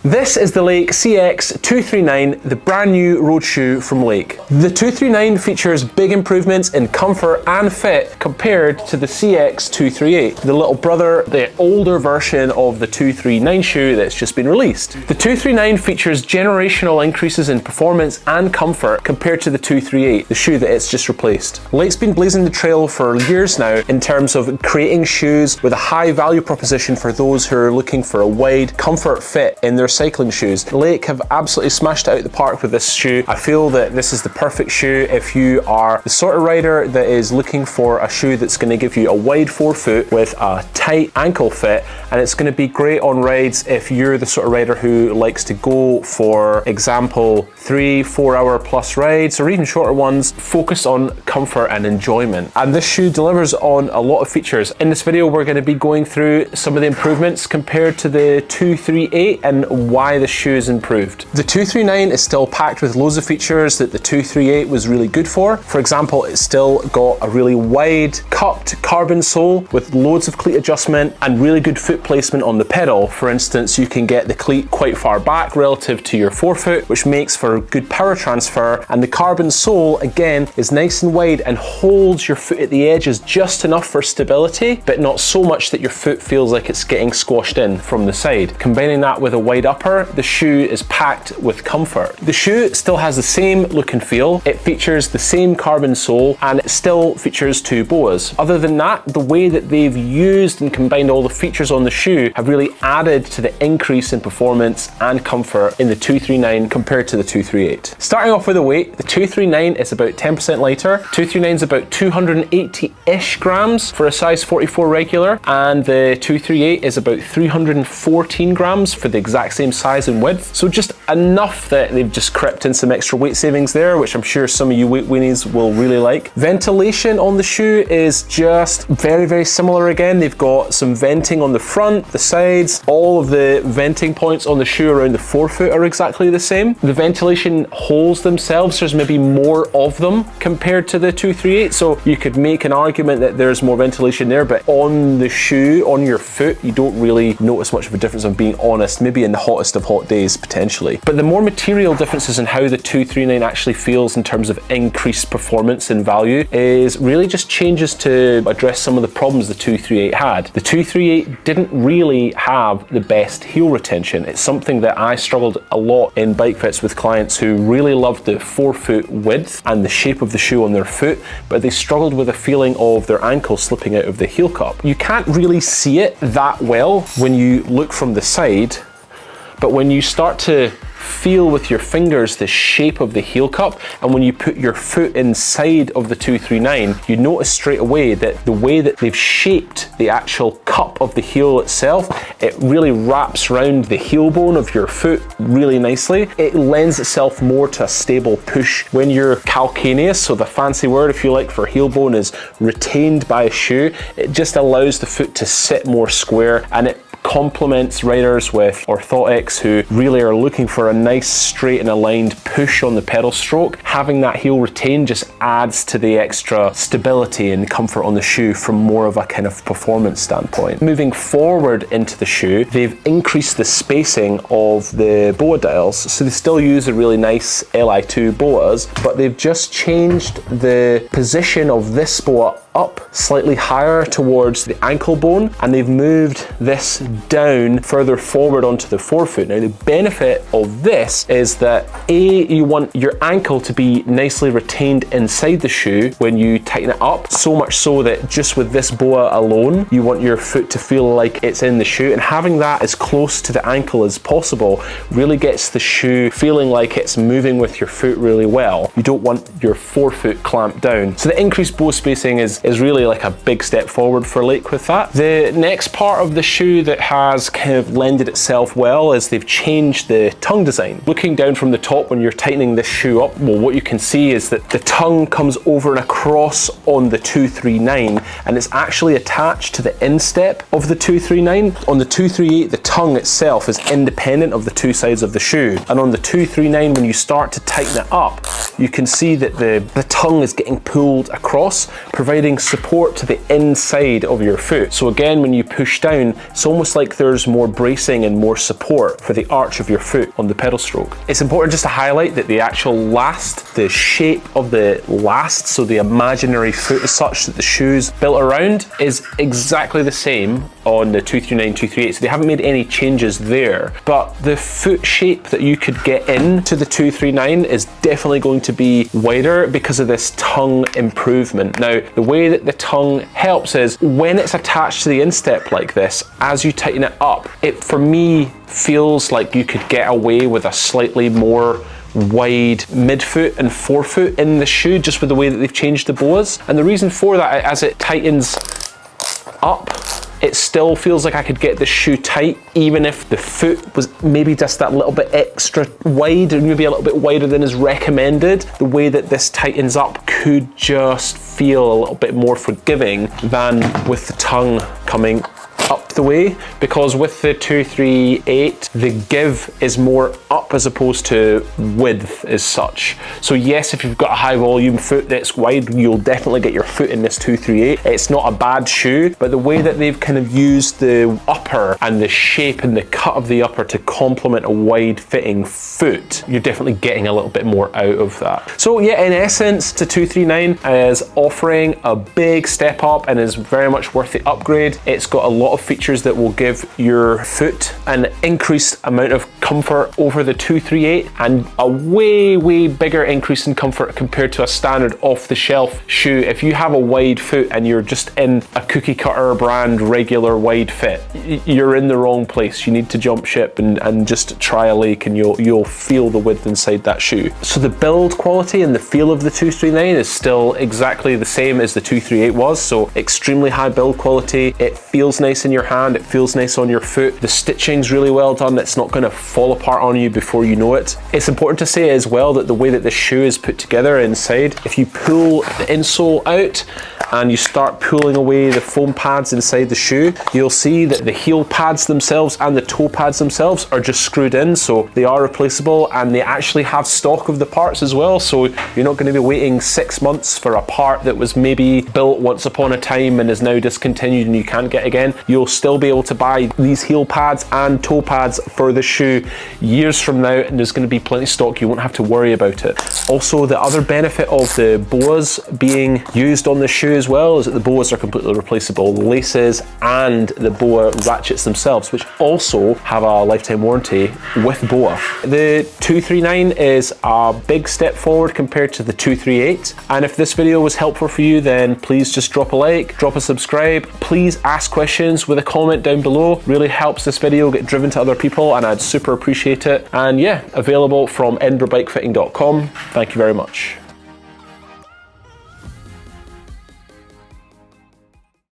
This is the Lake CX239, the brand new road shoe from Lake. The 239 features big improvements in comfort and fit compared to the CX238, the little brother, the older version of the 239 shoe that's just been released. The 239 features generational increases in performance and comfort compared to the 238, the shoe that it's just replaced. Lake's been blazing the trail for years now in terms of creating shoes with a high value proposition for those who are looking for a wide comfort fit in their cycling shoes. Lake have absolutely smashed it out of the park with this shoe. I feel that this is the perfect shoe if you are the sort of rider that is looking for a shoe that's going to give you a wide forefoot with a tight ankle fit, and it's going to be great on rides if you're the sort of rider who likes to go, for example, 3-4 hour plus rides or even shorter ones, focus on comfort and enjoyment. And this shoe delivers on a lot of features. In this video, we're going to be going through some of the improvements compared to the 238 and why the shoe is improved. The 239 is still packed with loads of features that the 238 was really good for. For example, it's still got a really wide cupped carbon sole with loads of cleat adjustment and really good foot placement on the pedal. For instance, you can get the cleat quite far back relative to your forefoot, which makes for good power transfer, and the carbon sole again is nice and wide and holds your foot at the edges just enough for stability, but not so much that your foot feels like it's getting squashed in from the side. Combining that with a wide upper, the shoe is packed with comfort. The shoe still has the same look and feel, it features the same carbon sole, and it still features two boas. Other than that, the way that they've used and combined all the features on the shoe have really added to the increase in performance and comfort in the 239 compared to the 238. Starting off with the weight, the 239 is about 10% lighter, 239 is about 280-ish grams for a size 44 regular, and the 238 is about 314 grams for the exact same size and width. So just enough that they've just crept in some extra weight savings there, which I'm sure some of you weight weenies will really like. Ventilation on the shoe is just very, very similar again. They've got some venting on the front, the sides, all of the venting points on the shoe around the forefoot are exactly the same. The ventilation holes themselves, there's maybe more of them compared to the 238, so you could make an argument that there's more ventilation there, but on the shoe, on your foot, you don't really notice much of a difference, I'm being honest, maybe in the hottest of hot days potentially. But the more material differences in how the 239 actually feels in terms of increased performance and value is really just changes to address some of the problems the 238 had. The 238 didn't really have the best heel retention. It's something that I struggled a lot in bike fits with clients who really loved the forefoot width and the shape of the shoe on their foot, but they struggled with a feeling of their ankle slipping out of the heel cup. You can't really see it that well when you look from the side, but when you start to feel with your fingers the shape of the heel cup, and when you put your foot inside of the 239, you notice straight away that the way that they've shaped the actual cup of the heel itself, it really wraps around the heel bone of your foot really nicely. It lends itself more to a stable push. When your calcaneus, so the fancy word if you like for heel bone, is retained by a shoe, it just allows the foot to sit more square, and it complements riders with orthotics who really are looking for a nice straight and aligned push on the pedal stroke. Having that heel retained just adds to the extra stability and comfort on the shoe from more of a kind of performance standpoint. Moving forward into the shoe, they've increased the spacing of the boa dials, so they still use a really nice Li2 boas, but they've just changed the position of this boa up slightly higher towards the ankle bone, and they've moved this down further forward onto the forefoot. Now the benefit of this is that you want your ankle to be nicely retained inside the shoe when you tighten it up, so much so that just with this boa alone you want your foot to feel like it's in the shoe, and having that as close to the ankle as possible really gets the shoe feeling like it's moving with your foot really well. You don't want your forefoot clamped down. So the increased boa spacing is really like a big step forward for Lake with that. The next part of the shoe that has kind of lended itself well is they've changed the tongue design. Looking down from the top when you're tightening this shoe up, well, what you can see is that the tongue comes over and across on the 239, and it's actually attached to the instep of the 239. On the 238, the tongue itself is independent of the two sides of the shoe, and on the 239, when you start to tighten it up, you can see that the tongue is getting pulled across, providing support to the inside of your foot. So again, when you push down, it's almost almost like there's more bracing and more support for the arch of your foot on the pedal stroke. It's important just to highlight that the actual last, the shape of the last, so the imaginary foot as such that the shoe's built around, is exactly the same on the 239, 238, so they haven't made any changes there. But the foot shape that you could get into the 239 is definitely going to be wider because of this tongue improvement. Now, the way that the tongue helps is when it's attached to the instep like this, as you tighten it up, it for me feels like you could get away with a slightly more wide midfoot and forefoot in the shoe, just with the way that they've changed the boas. And the reason for that, as it tightens up, it still feels like I could get the shoe tight, even if the foot was maybe just that little bit extra wide, or maybe a little bit wider than is recommended. The way that this tightens up could just feel a little bit more forgiving than with the tongue coming up the way, because with the 238 the give is more up as opposed to width as such. So yes, if you've got a high volume foot that's wide, you'll definitely get your foot in this 238. It's not a bad shoe, but the way that they've kind of used the upper and the shape and the cut of the upper to complement a wide fitting foot, you're definitely getting a little bit more out of that. So yeah, in essence, the 239 is offering a big step up and is very much worth the upgrade. It's got a lot of features that will give your foot an increased amount of comfort over the 238 and a way bigger increase in comfort compared to a standard off-the-shelf shoe. If you have a wide foot and you're just in a cookie cutter brand regular wide fit, you're in the wrong place. You need to jump ship and just try a lake, and you'll feel the width inside that shoe. So the build quality and the feel of the 239 is still exactly the same as the 238 was. So extremely high build quality. It feels nice in your hand, it feels nice on your foot. The stitching's really well done. It's not going to fall apart on you before you know it. It's important to say as well that the way that the shoe is put together inside, if you pull the insole out and you start pulling away the foam pads inside the shoe, you'll see that the heel pads themselves and the toe pads themselves are just screwed in, so they are replaceable, and they actually have stock of the parts as well, so you're not going to be waiting 6 months for a part that was maybe built once upon a time and is now discontinued and you can't get again. You'll still be able to buy these heel pads and toe pads for the shoe years from now, and there's going to be plenty of stock. You won't have to worry about it. Also, the other benefit of the boas being used on the shoe as well is that the boas are completely replaceable. The laces and the boa ratchets themselves, which also have a lifetime warranty with boa. The 239 is a big step forward compared to the 238, and if this video was helpful for you, then please just drop a like, drop a subscribe. Please ask questions with a comment down below. Really helps this video get driven to other people, and I'd super appreciate it. And yeah, available from edinburghbikefitting.com. Thank you very much.